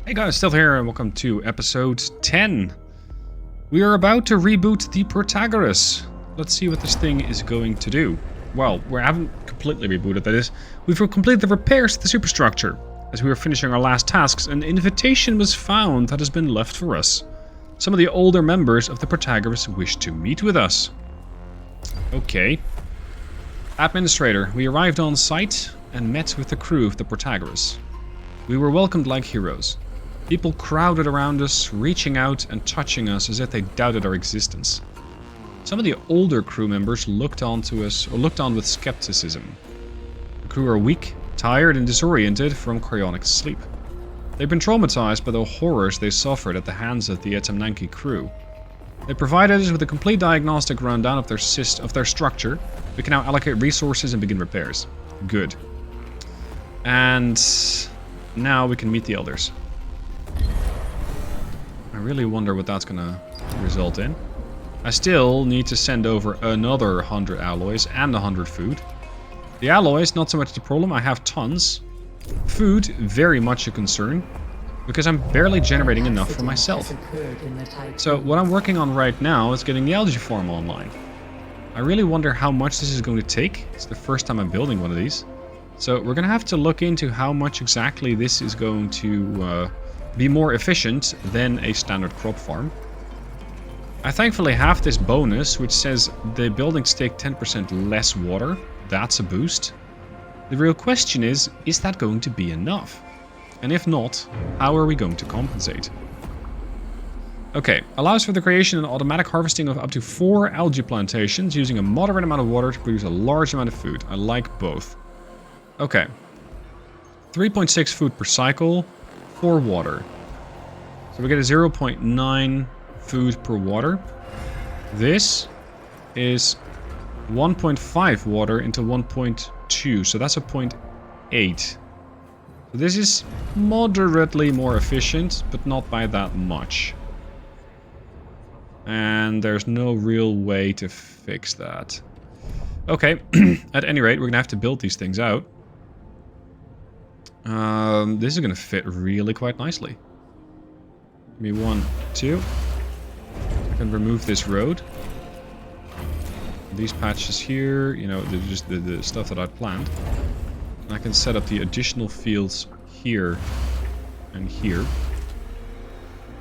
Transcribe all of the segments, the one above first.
Hey guys, still here and welcome to episode 10. We are about to reboot the Protagoras. Let's see what this thing is going to do. Well, we haven't completely rebooted, that is. We've completed the repairs to the superstructure. As we were finishing our last tasks, an invitation was found that has been left for us. Some of the older members of the Protagoras wish to meet with us. Okay. Administrator, we arrived on site and met with the crew of the Protagoras. We were welcomed like heroes. People crowded around us, reaching out and touching us as if they doubted our existence. Some of the older crew members looked on with skepticism. The crew are weak, tired and disoriented from cryonic sleep. They've been traumatized by the horrors they suffered at the hands of the Etemenanki crew. They provided us with a complete diagnostic rundown of their structure. We can now allocate resources and begin repairs. Good. And now we can meet the elders. I really wonder what that's gonna result in. I still need to send over another 100 alloys and 100 food. The alloys, not so much the problem, I have tons. Food, very much a concern, because I'm barely generating enough for myself. So what I'm working on right now is getting the algae farm online. I really wonder how much this is going to take. It's the first time I'm building one of these. So we're going to have to look into how much exactly this is going to be more efficient than a standard crop farm. I thankfully have this bonus which says the buildings take 10% less water. That's a boost. The real question is that going to be enough? And if not, how are we going to compensate? Okay, allows for the creation and automatic harvesting of up to 4 algae plantations using a moderate amount of water to produce a large amount of food. I like both. Okay. 3.6 food per cycle. 4 water. So we get a 0.9 food per water. This is 1.5 water into 1.2, so that's a 0.8. So this is moderately more efficient, but not by that much. And there's no real way to fix that. Okay, at any rate, we're gonna have to build these things out. This is going to fit really quite nicely. Give me 1, 2. I can remove this road. These patches here, you know, they're just the stuff that I planned. I can set up the additional fields here and here.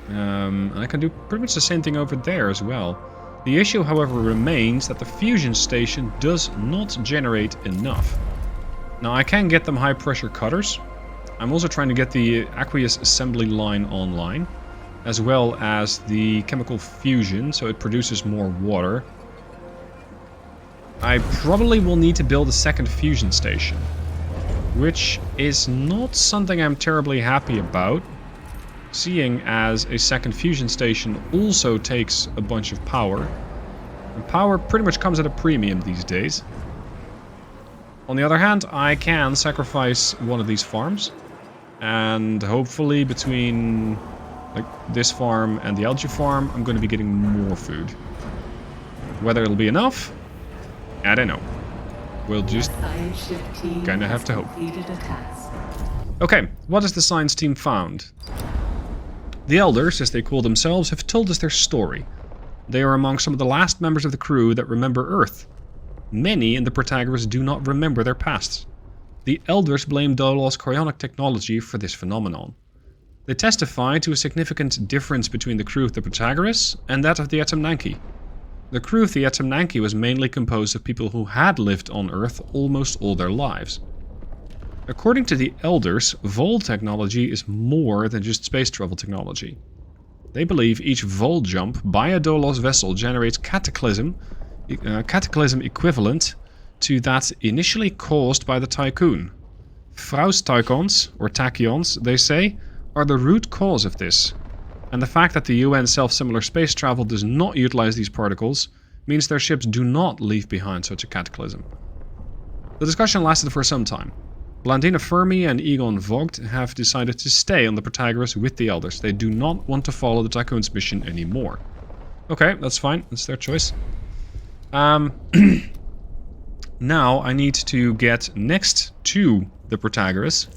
And I can do pretty much the same thing over there as well. The issue, however, remains that the fusion station does not generate enough. Now, I can get them high-pressure cutters. I'm also trying to get the aqueous assembly line online, as well as the chemical fusion, so it produces more water. I probably will need to build a second fusion station, which is not something I'm terribly happy about, seeing as a second fusion station also takes a bunch of power. And power pretty much comes at a premium these days. On the other hand, I can sacrifice one of these farms, and hopefully between like this farm and the algae farm, I'm going to be getting more food. Whether it'll be enough, I don't know. We'll just kind of have to hope. Okay, what has the science team found? The elders, as they call themselves, have told us their story. They are among some of the last members of the crew that remember Earth. Many in the Protagoras do not remember their pasts. The elders blame Dolaw's cryonic technology for this phenomenon. They testify to a significant difference between the crew of the Protagoras and that of the Etemenanki. The crew of the Etemenanki was mainly composed of people who had lived on Earth almost all their lives. According to the elders, Vol technology is more than just space travel technology. They believe each Vol jump by a Dolaw's vessel generates cataclysm equivalent to that initially caused by the Tycoon. Fraustaikons, or tachyons, they say, are the root cause of this. And the fact that the UN self-similar space travel does not utilize these particles means their ships do not leave behind such a cataclysm. The discussion lasted for some time. Blandina Fermi and Egon Vogt have decided to stay on the Protagoras with the elders. They do not want to follow the Tycoon's mission anymore. Okay, that's fine. That's their choice. Now I need to get next to the Protagoras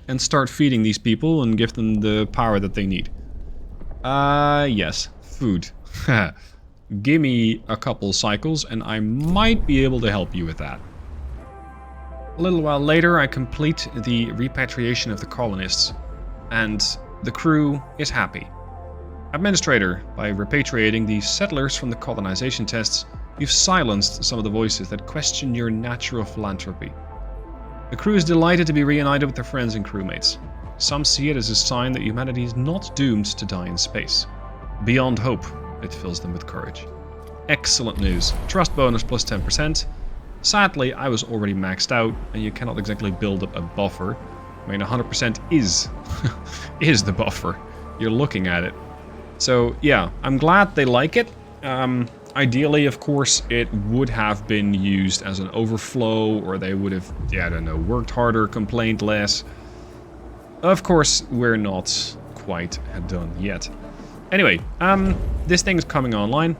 and start feeding these people and give them the power that they need. Yes, food. Give me a couple cycles and I might be able to help you with that. A little while later, I complete the repatriation of the colonists, and the crew is happy. Administrator, by repatriating the settlers from the colonization tests, you've silenced some of the voices that question your natural philanthropy. The crew is delighted to be reunited with their friends and crewmates. Some see it as a sign that humanity is not doomed to die in space. Beyond hope, it fills them with courage. Excellent news. Trust bonus plus 10%. Sadly, I was already maxed out, and you cannot exactly build up a buffer. I mean, 100% is the buffer. You're looking at it. So, yeah, I'm glad they like it. Ideally, of course, it would have been used as an overflow, or they would have, yeah, I don't know, worked harder, complained less. Of course, we're not quite done yet. Anyway, this thing's coming online.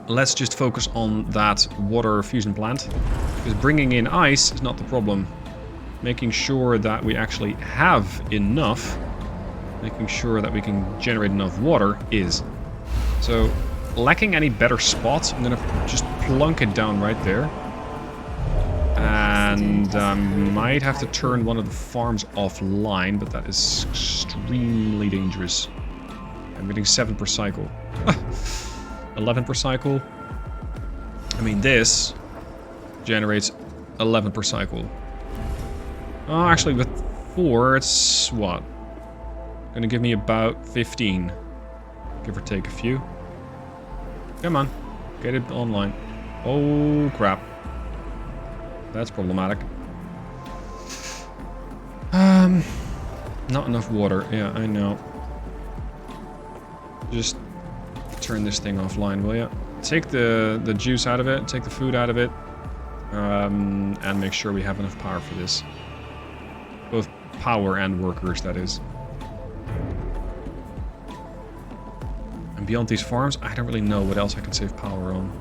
Let's just focus on that water fusion plant, because bringing in ice is not the problem. Making sure that we actually have enough, making sure that we can generate enough water is. So, lacking any better spots, I'm gonna just plunk it down right there. And might have to turn one of the farms offline, but that is extremely dangerous. I'm getting 7 per cycle. 11 per cycle. I mean, this generates 11 per cycle. Oh, actually, with 4, it's what? Gonna give me about 15. Give or take a few. Come on. Get it online. Oh, crap. That's problematic. Not enough water. Yeah, I know. Just turn this thing offline, will ya? Take the juice out of it, take the food out of it, and make sure we have enough power for this. Both power and workers, that is. And beyond these farms, I don't really know what else I can save power on.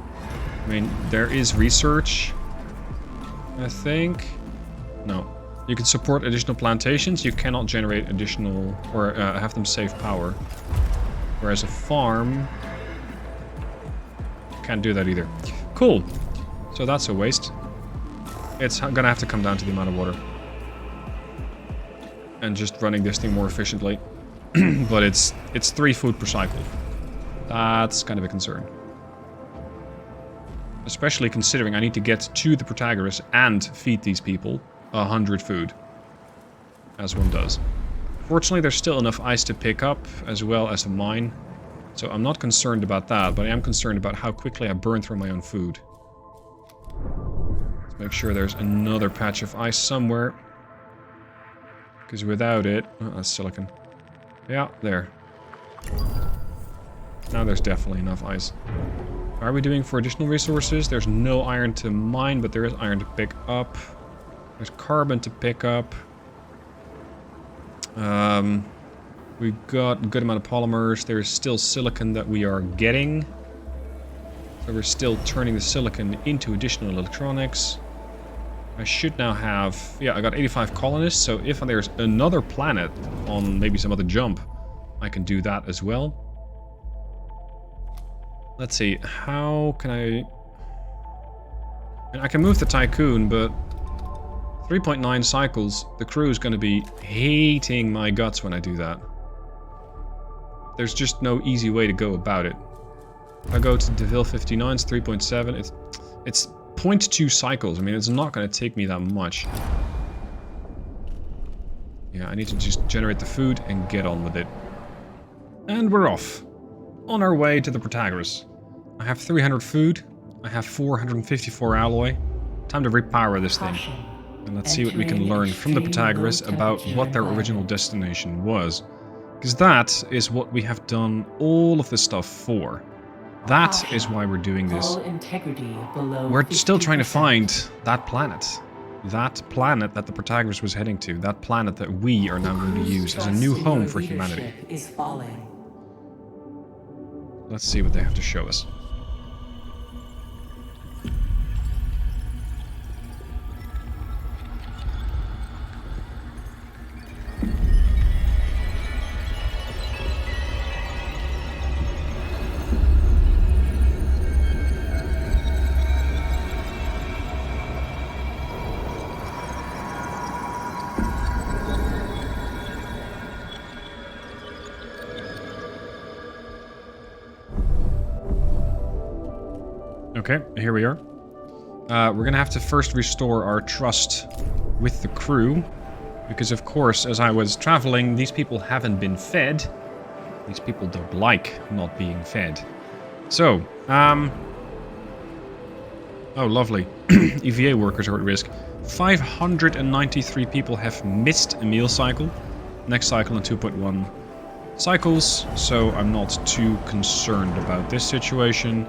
I mean, there is research, I think. No. You can support additional plantations, you cannot generate additional, or have them save power. Whereas a farm... can't do that either. Cool. So that's a waste. It's gonna have to come down to the amount of water. And just running this thing more efficiently. But it's 3 food per cycle. That's kind of a concern. Especially considering I need to get to the Protagoras and feed these people 100 food. As one does. Fortunately, there's still enough ice to pick up, as well as a mine. So I'm not concerned about that, but I am concerned about how quickly I burn through my own food. Let's make sure there's another patch of ice somewhere. Because without it... oh, that's silicon. Yeah, there. Now there's definitely enough ice. How are we doing for additional resources? There's no iron to mine, but there is iron to pick up. There's carbon to pick up. We've got a good amount of polymers. There's still silicon that we are getting. So we're still turning the silicon into additional electronics. I should now have... yeah, I got 85 colonists, so if there's another planet on maybe some other jump, I can do that as well. Let's see, how can I... and I can move the Tycoon, but 3.9 cycles, the crew is going to be hating my guts when I do that. There's just no easy way to go about it. If I go to DeVille 59, it's 3.7, it's 0.2 cycles. I mean, it's not going to take me that much. Yeah, I need to just generate the food and get on with it. And we're off. On our way to the Protagoras. I have 300 food. I have 454 alloy. Time to repower this thing. And let's see what we can learn from the Protagoras about what their original destination was. Because that is what we have done all of this stuff for. That is why we're doing this. We're still trying to find that planet. That planet that the Protagoras was heading to. That planet that we are now going to use as a new home for humanity. Let's see what they have to show us. Okay, here we are. We're gonna have to first restore our trust with the crew. Because of course, as I was traveling, these people haven't been fed. These people don't like not being fed. So, oh, lovely. EVA workers are at risk. 593 people have missed a meal cycle. Next cycle in 2.1 cycles, so I'm not too concerned about this situation.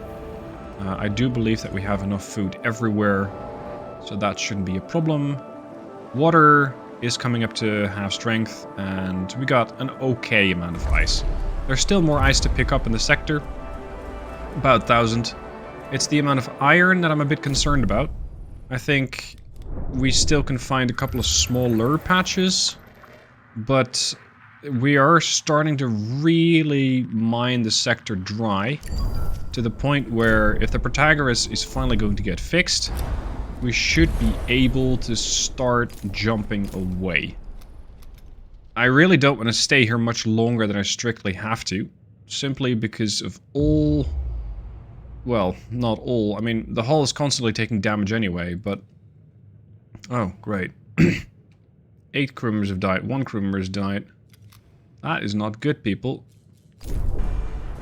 I do believe that we have enough food everywhere, so that shouldn't be a problem. Water is coming up to half strength, and we got an okay amount of ice. There's still more ice to pick up in the sector, about 1,000. It's the amount of iron that I'm a bit concerned about. I think we still can find a couple of small lure patches, but we are starting to really mine the sector dry, to the point where if the Protagoras is finally going to get fixed, we should be able to start jumping away. I really don't want to stay here much longer than I strictly have to, simply because of all... Well, not all. I mean, the hull is constantly taking damage anyway, but... Oh, great. 8 crew members have died. 1 crew member has died. That is not good, people.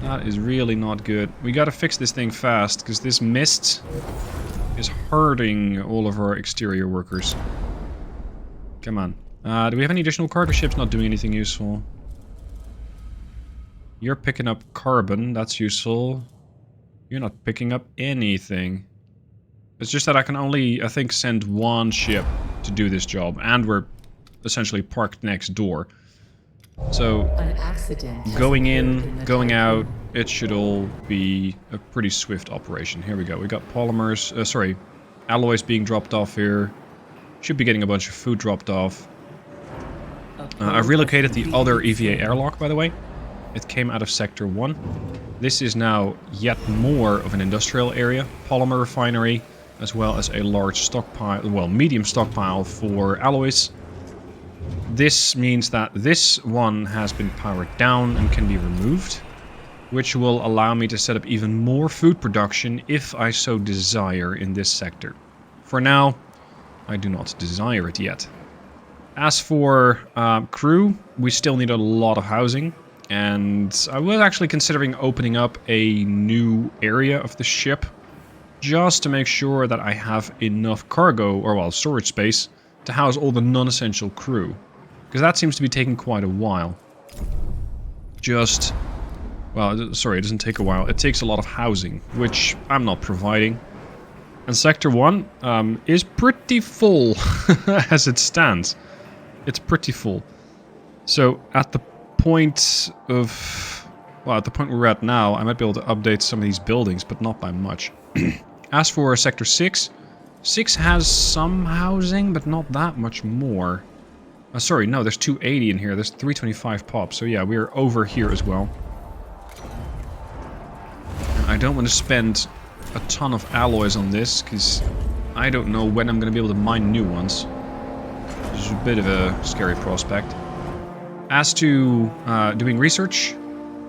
That is really not good. We gotta fix this thing fast, because this mist is hurting all of our exterior workers. Come on. Do we have any additional cargo ships not doing anything useful? You're picking up carbon, that's useful. You're not picking up anything. It's just that I can only, I think, send 1 ship to do this job, and we're essentially parked next door. So, going in, going out, it should all be a pretty swift operation. Here we go. We got polymers, alloys being dropped off here. Should be getting a bunch of food dropped off. I've relocated the other EVA airlock, by the way. It came out of Sector 1. This is now yet more of an industrial area. Polymer refinery, as well as a large stockpile, well, medium stockpile for alloys. This means that this one has been powered down and can be removed, which will allow me to set up even more food production if I so desire in this sector. For now, I do not desire it yet. As for crew, we still need a lot of housing, and I was actually considering opening up a new area of the ship just to make sure that I have enough cargo, or well, storage space, to house all the non-essential crew. Because that seems to be taking quite a while. Well, sorry, it doesn't take a while. It takes a lot of housing, which I'm not providing. And Sector 1 is pretty full as it stands. It's pretty full. So at the point of... Well, at the point we're at now, I might be able to update some of these buildings, but not by much. As for Sector 6, 6 has some housing, but not that much more. Sorry, no, there's 280 in here. There's 325 pop. So yeah, we're over here as well. And I don't want to spend a ton of alloys on this, because I don't know when I'm going to be able to mine new ones. Which is a bit of a scary prospect. As to doing research,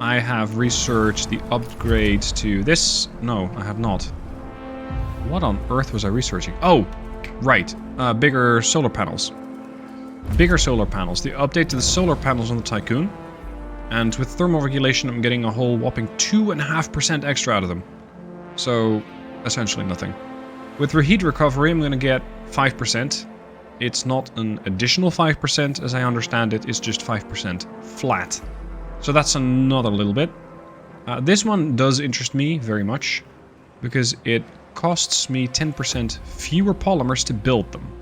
I have researched the upgrade to this. No, I have not. What on earth was I researching? Oh, right. Bigger solar panels. Bigger solar panels. The update to the solar panels on the Tycoon. And with thermal regulation, I'm getting a whole whopping 2.5% extra out of them. So, essentially nothing. With reheat recovery, I'm going to get 5%. It's not an additional 5%, as I understand it. It's just 5% flat. So that's another little bit. This one does interest me very much, because it costs me 10% fewer polymers to build them.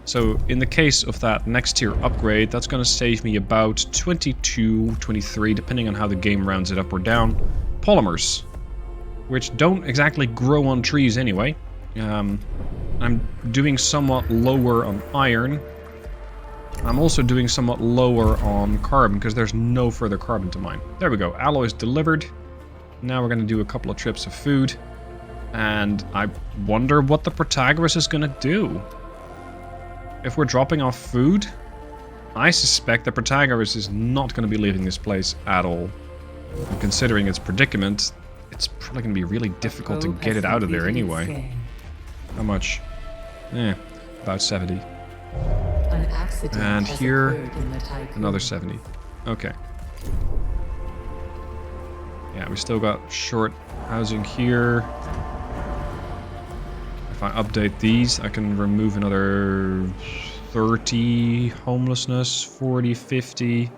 So in the case of that next tier upgrade, that's going to save me about 22, 23, depending on how the game rounds it up or down, polymers, which don't exactly grow on trees anyway. I'm doing somewhat lower on iron. I'm also doing somewhat lower on carbon, because there's no further carbon to mine. There we go, alloys delivered. Now we're going to do a couple of trips of food. And I wonder what the Protagoras is going to do. If we're dropping off food, I suspect the Protagoras is not going to be leaving this place at all. And considering its predicament, it's probably going to be really difficult to get it out of there anyway. How much? About 70. And here, another 70. Okay. Yeah, we still got short housing here. If I update these, I can remove another 30 homelessness, 40, 50.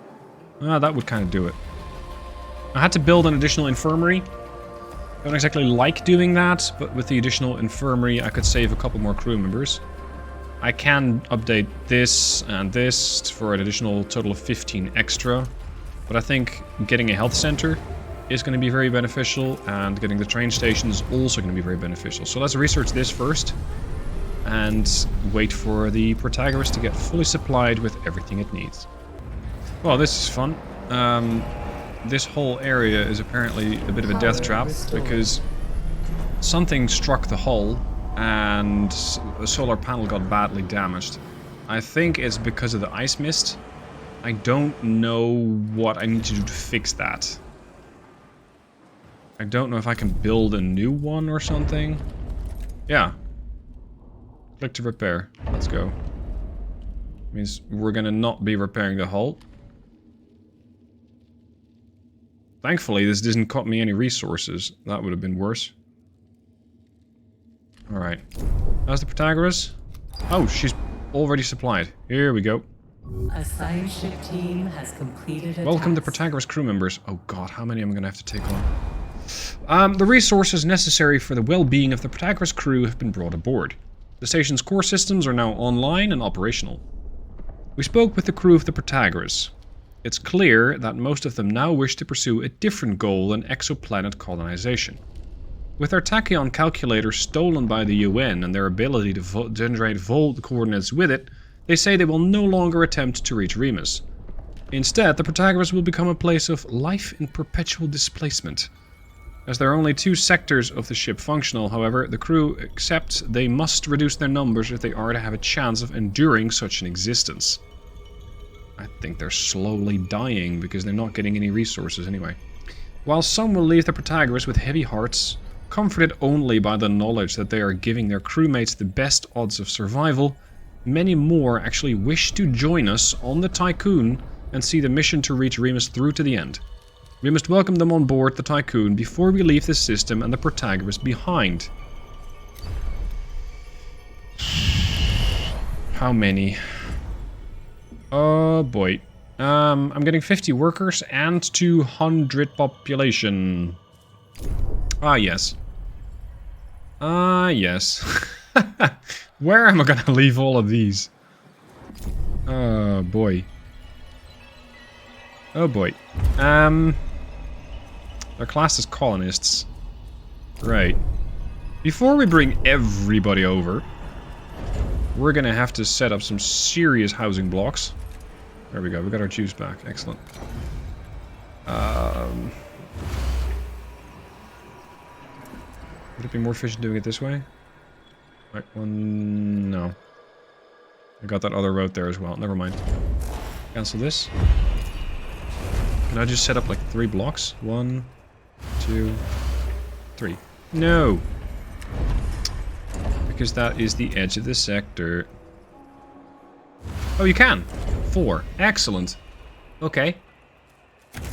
That would kind of do it. I had to build an additional infirmary. Don't exactly like doing that, but with the additional infirmary, I could save a couple more crew members. I can update this and this for an additional total of 15 extra. But I think getting a health center is going to be very beneficial, and getting the train station is also going to be very beneficial. So let's research this first, and wait for the Protagoras to get fully supplied with everything it needs. Well, this is fun. This whole area is apparently a bit of a death trap, because something struck the hull, and a solar panel got badly damaged. I think it's because of the ice mist. I don't know what I need to do to fix that. I don't know if I can build a new one or something. Yeah. Click to repair. Let's go. Means we're gonna not be repairing the hull. Thankfully, this didn't cost me any resources. That would have been worse. Alright. How's the Protagoras? Oh, she's already supplied. Here we go. A science ship team has completed a Welcome task. the Protagoras crew members. Oh god, how many am I going to have to take on? The resources necessary for the well-being of the Protagoras crew have been brought aboard. The station's core systems are now online and operational. We spoke with the crew of the Protagoras. It's clear that most of them now wish to pursue a different goal than exoplanet colonization. With their tachyon calculator stolen by the UN and their ability to generate volt coordinates with it, they say they will no longer attempt to reach Remus. Instead, the Protagoras will become a place of life in perpetual displacement. As there are only 2 sectors of the ship functional, however, the crew accepts they must reduce their numbers if they are to have a chance of enduring such an existence. I think they're slowly dying because they're not getting any resources anyway. While some will leave the Protagoras with heavy hearts, comforted only by the knowledge that they are giving their crewmates the best odds of survival, many more actually wish to join us on the Tycoon and see the mission to reach Remus through to the end. We must welcome them on board the Tycoon before we leave the system and the Protagoras behind. How many? Oh boy. I'm getting 50 workers and 200 population. Ah, yes. Ah, yes. Where am I gonna leave all of these? Oh boy. Oh boy. They're classed as colonists. Right. Before we bring everybody over, we're gonna have to set up some serious housing blocks. There we go, we got our juice back. Excellent. Would it be more efficient doing it this way? Right, one... no. I got that other road there as well. Never mind. Cancel this. Can I just set up like 3 blocks? 1, 2, 3. No! Because that is the edge of the sector. Oh, you can! 4. Excellent. Okay.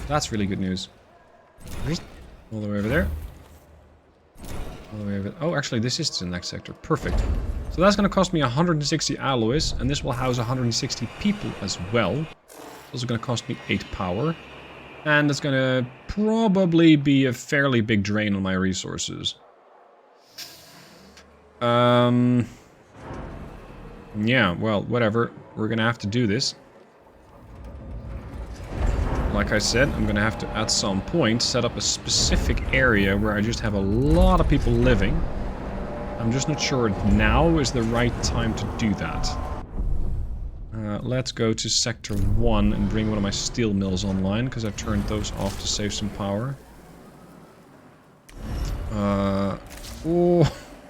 That's really good news. All the way over there. All the way over... oh, actually, this is the next sector. Perfect. So that's going to cost me 160 alloys, and this will house 160 people as well. It's also going to cost me 8 power. And it's going to probably be a fairly big drain on my resources. Yeah, well, whatever. We're going to have to do this. Like I said, I'm going to have to, at some point, set up a specific area where I just have a lot of people living. I'm just not sure now is the right time to do that. Let's go to Sector 1 and bring one of my steel mills online, because I've turned those off to save some power. Oh,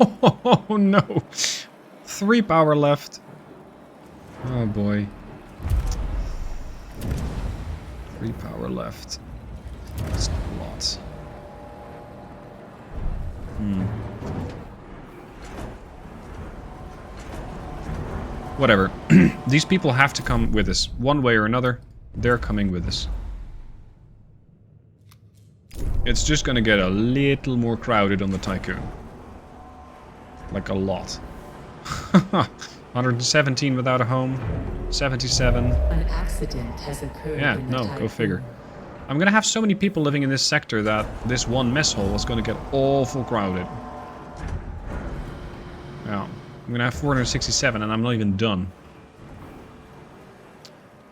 oh no! 3 power left. Oh boy. 3 power left. That's a lot. Whatever. These people have to come with us. One way or another, they're coming with us. It's just gonna get a little more crowded on the Tycoon. Like a lot. 117 without a home. 77. An accident has occurred. Yeah, in the no, Tycoon. go figure. I'm gonna have so many people living in this sector that this one mess hall is gonna get awful crowded. Yeah. I'm gonna have 467 and I'm not even done.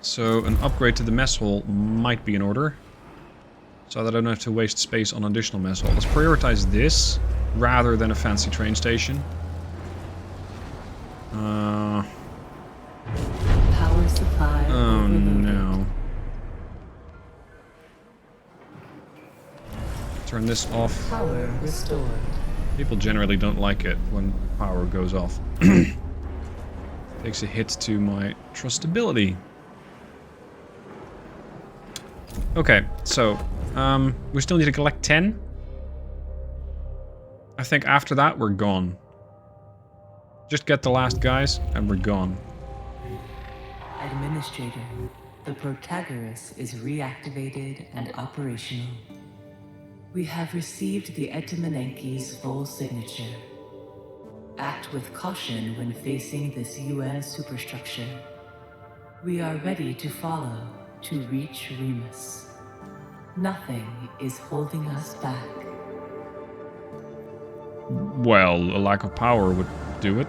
So an upgrade to the mess hall might be in order. So that I don't have to waste space on additional mess hall. Let's prioritize this rather than a fancy train station. Power supply. Oh no. Turn this off. Power restored. People generally don't like it when power goes off. Takes a hit to my trustability. Okay, so we still need to collect 10. I think after that we're gone. Just get the last guys and we're gone. Administrator, the Protagoras is reactivated and operational. We have received the Etemenanki's full signature. Act with caution when facing this UN superstructure. We are ready to follow to reach Remus. Nothing is holding us back. Well, a lack of power would do it.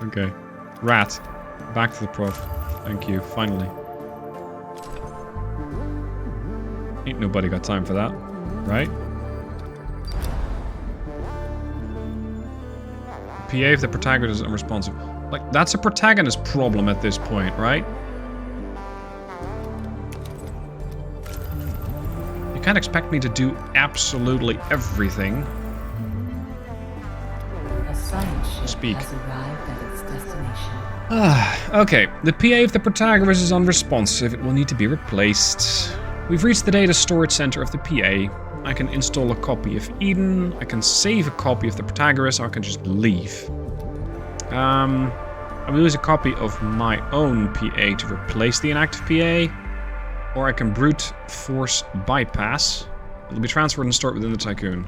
Okay. Rat. Back to the prof. Thank you, finally. Ain't nobody got time for that, right? PA if the protagonist is unresponsive. Like, that's a protagonist problem at this point, right? You can't expect me to do absolutely everything. A science ship Speak. has arrived at its destination. Okay, the PA if the Protagoras is unresponsive, it will need to be replaced. We've reached the data storage center of the PA. I can install a copy of Eden, I can save a copy of the Protagoras, or I can just leave. I will use a copy of my own PA to replace the inactive PA, or I can brute force bypass. It'll be transferred and stored within the Tycoon.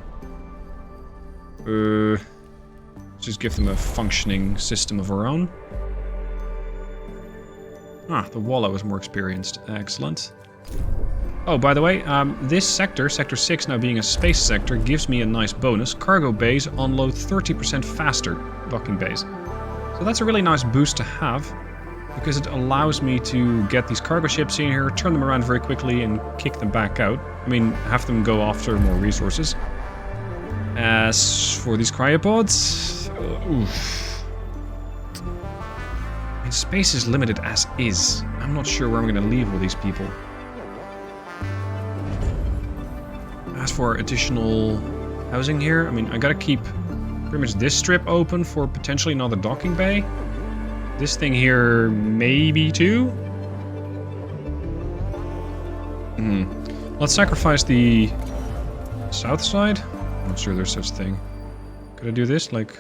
Just give them a functioning system of our own. Ah, the Wallow is more experienced. Excellent. Oh, by the way, this sector, Sector 6 now being a space sector, gives me a nice bonus. Cargo bays unload 30% faster, docking bays. So that's a really nice boost to have, because it allows me to get these cargo ships in here, turn them around very quickly, and kick them back out. I mean, have them go after more resources. As for these cryopods... oof. I mean, space is limited as is. I'm not sure where I'm going to leave with these people. As for additional housing here, I mean, I gotta keep pretty much this strip open for potentially another docking bay. This thing here, maybe too? Let's sacrifice the south side. I'm not sure there's such a thing. Could I do this? Like,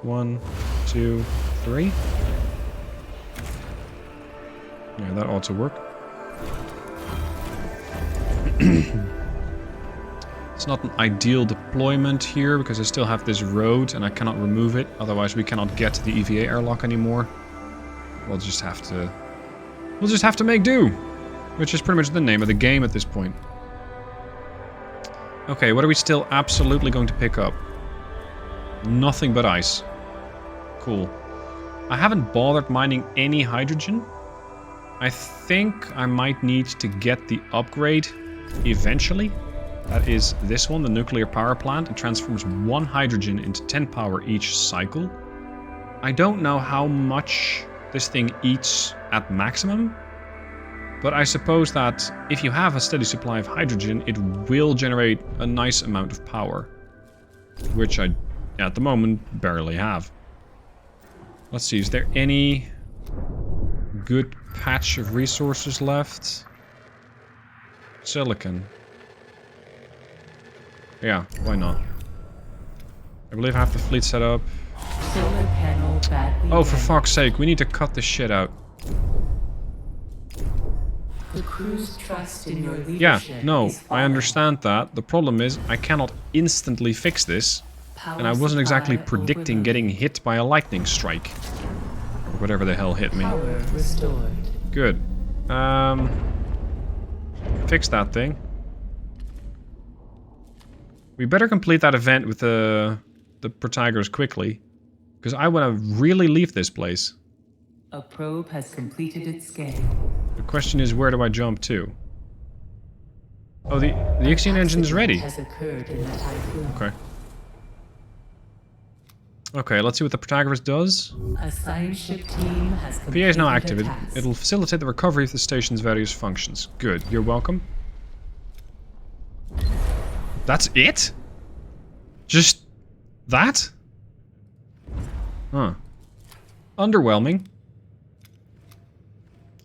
1, 2, 3? Yeah, that ought to work. It's not an ideal deployment here because I still have this road and I cannot remove it. Otherwise we cannot get to the EVA airlock anymore. We'll just have to make do, which is pretty much the name of the game at this point. Okay, what are we still absolutely going to pick up? Nothing but ice. Cool. I haven't bothered mining any hydrogen. I think I might need to get the upgrade eventually. That is this one, the nuclear power plant. It transforms 1 hydrogen into 10 power each cycle. I don't know how much this thing eats at maximum, but I suppose that if you have a steady supply of hydrogen, it will generate a nice amount of power, which I, at the moment, barely have. Let's see, is there any good patch of resources left? Silicon. Yeah, why not? I believe I have the fleet set up. Solar panel badly Oh, for damaged. fuck's sake, we need to cut this shit out. The crew's trust in your Yeah, leadership no, is I falling. understand that. The problem is, I cannot instantly fix this. Power And I wasn't exactly supply predicting overloaded. getting hit by a lightning strike. Or whatever the hell hit me. Power restored. Good. Fix that thing. We better complete that event with the Protagoras quickly. Because I want to really leave this place. A probe has completed its scan. The question is, where do I jump to? Oh, the IXION engine's ready. Has occurred in the typhoon. Okay. Okay, let's see what the Protagoras does. A science ship team has PA completed is now a active. task. It'll facilitate the recovery of the station's various functions. Good. You're welcome. That's it? Just that? Huh. Underwhelming.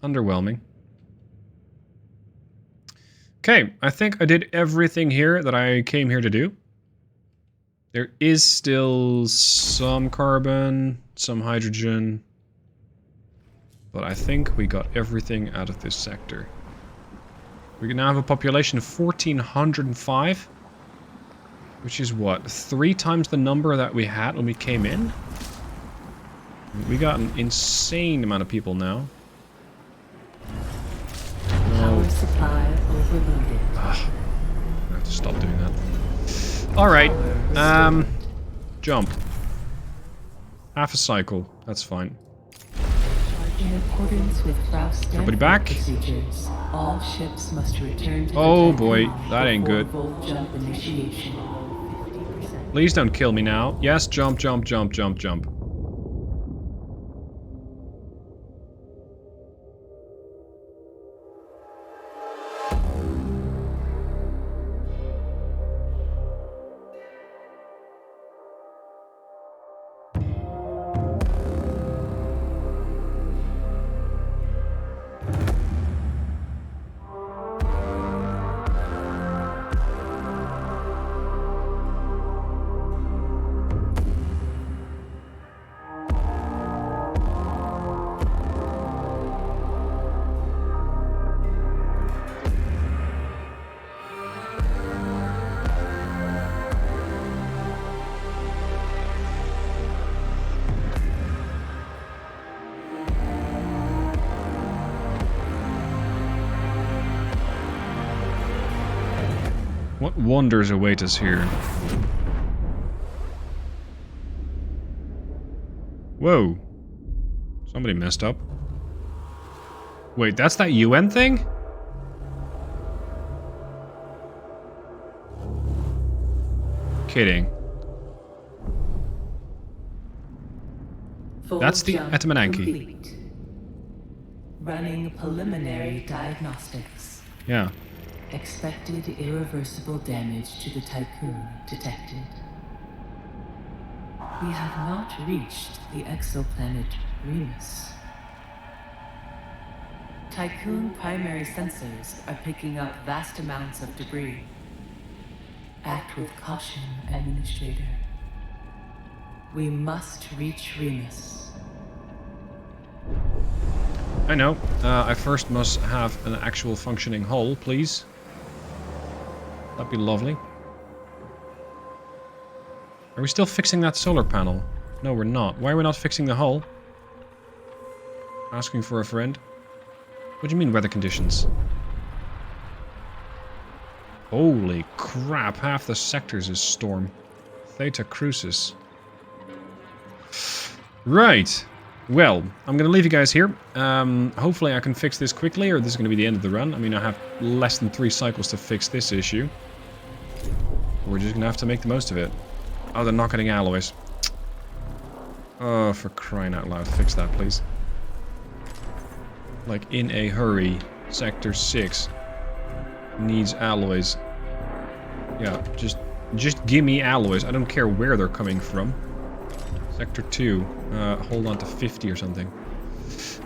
Underwhelming. Okay, I think I did everything here that I came here to do. There is still some carbon, some hydrogen. But I think we got everything out of this sector. We now have a population of 1,405. Which is what? 3 times the number that we had when we came in? We got an insane amount of people now. Power supply overloaded. I have to stop doing that. Alright. Jump. Half a cycle. That's fine. In accordance with Faust's Everybody back? procedures, all ships must return to Oh the boy, Typhoon that ain't before good. full jump initiation. 50%. Please don't kill me now. Yes, jump, jump, jump, jump, jump. What wonders await us here? Whoa. Somebody messed up. Wait, that's that UN thing? Kidding. Full That's the jump Etemenanki. complete. Running preliminary diagnostics. Yeah. Expected irreversible damage to the Typhoon detected. We have not reached the exoplanet Remus. Typhoon primary sensors are picking up vast amounts of debris. Act with caution, Administrator. We must reach Remus. I know. I first must have an actual functioning hull, please. That'd be lovely. Are we still fixing that solar panel? No, we're not. Why are we not fixing the hull? Asking for a friend. What do you mean weather conditions? Holy crap, half the sectors is storm. Theta Crucis. Right. Well, I'm going to leave you guys here. Hopefully I can fix this quickly, or this is going to be the end of the run. I mean, I have less than 3 cycles to fix this issue. We're just going to have to make the most of it. Oh, they're not getting alloys. Oh, for crying out loud. Fix that, please. Like, in a hurry. Sector 6 needs alloys. Yeah, just give me alloys. I don't care where they're coming from. Sector 2. Hold on to 50 or something.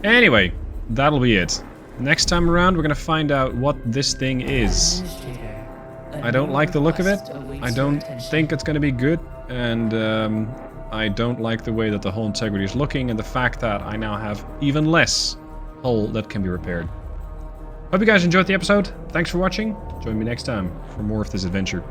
Anyway, that'll be it. Next time around, we're going to find out what this thing is. I don't like the look of it. I don't think it's going to be good. And I don't like the way that the hull integrity is looking and the fact that I now have even less hull that can be repaired. Hope you guys enjoyed the episode. Thanks for watching. Join me next time for more of this adventure.